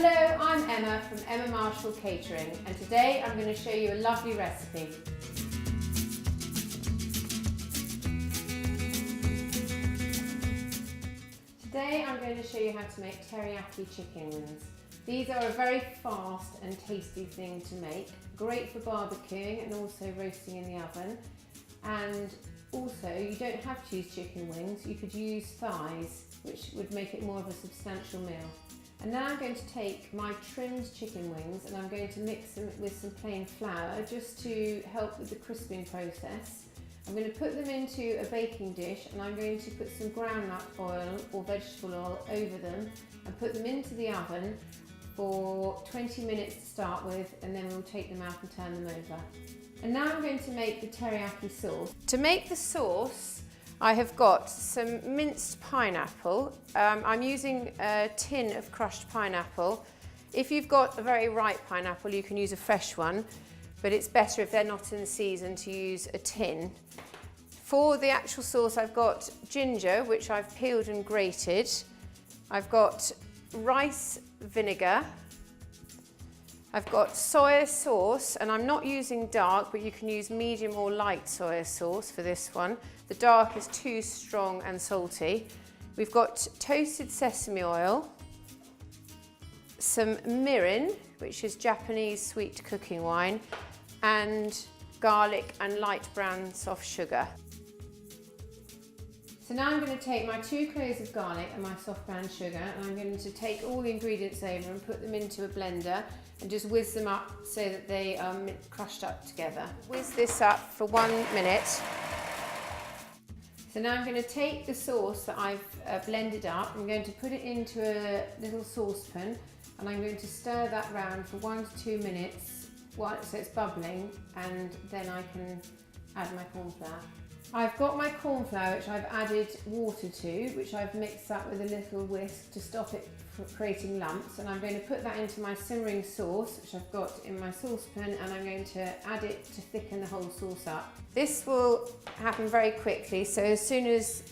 Hello, I'm Emma from Emma Marshall Catering, and today I'm going to show you a lovely recipe. Today I'm going to show you how to make teriyaki chicken wings. These are a very fast and tasty thing to make, great for barbecuing and also roasting in the oven. And also, you don't have to use chicken wings, you could use thighs, which would make it more of a substantial meal. And now I'm going to take my trimmed chicken wings and I'm going to mix them with some plain flour just to help with the crisping process. I'm going to put them into a baking dish and I'm going to put some groundnut oil or vegetable oil over them and put them into the oven for 20 minutes to start with, and then we'll take them out and turn them over. And now I'm going to make the teriyaki sauce. To make the sauce, I have got some minced pineapple. I'm using a tin of crushed pineapple. If you've got a very ripe pineapple, you can use a fresh one, but it's better if they're not in season to use a tin. For the actual sauce, I've got ginger, which I've peeled and grated. I've got rice vinegar. I've got soya sauce, and I'm not using dark, but you can use medium or light soya sauce for this one. The dark is too strong and salty. We've got toasted sesame oil, some mirin, which is Japanese sweet cooking wine, and garlic and light brown soft sugar. So now I'm going to take my 2 cloves of garlic and my soft brown sugar, and I'm going to take all the ingredients over and put them into a blender and just whiz them up so that they are crushed up together. Whiz this up for 1 minute. So now I'm going to take the sauce that I've blended up, I'm going to put it into a little saucepan and I'm going to stir that round for 1 to 2 minutes so it's bubbling, and then I can add my corn flour. I've got my corn flour, which I've added water to, which I've mixed up with a little whisk to stop it from creating lumps, and I'm going to put that into my simmering sauce, which I've got in my saucepan, and I'm going to add it to thicken the whole sauce up. This will happen very quickly, so as soon as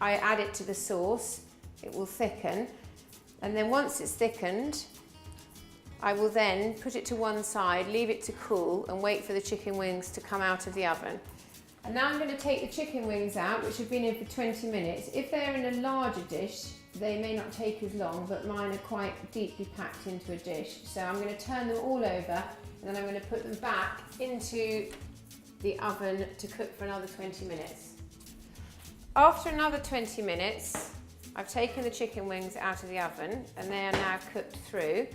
I add it to the sauce, it will thicken, and then once it's thickened, I will then put it to one side, leave it to cool, and wait for the chicken wings to come out of the oven. And now I'm going to take the chicken wings out, which have been in for 20 minutes. If they're in a larger dish, they may not take as long, but mine are quite deeply packed into a dish. So I'm going to turn them all over, and then I'm going to put them back into the oven to cook for another 20 minutes. After another 20 minutes, I've taken the chicken wings out of the oven, and they are now cooked through.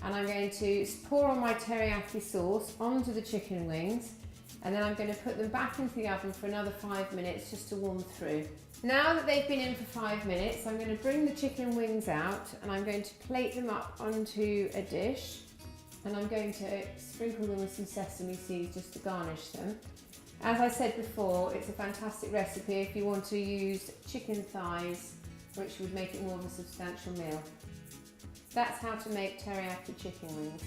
And I'm going to pour on my teriyaki sauce onto the chicken wings, and then I'm going to put them back into the oven for another 5 minutes just to warm through. Now that they've been in for 5 minutes, I'm going to bring the chicken wings out and I'm going to plate them up onto a dish, and I'm going to sprinkle them with some sesame seeds just to garnish them. As I said before, it's a fantastic recipe if you want to use chicken thighs, which would make it more of a substantial meal. That's how to make teriyaki chicken wings.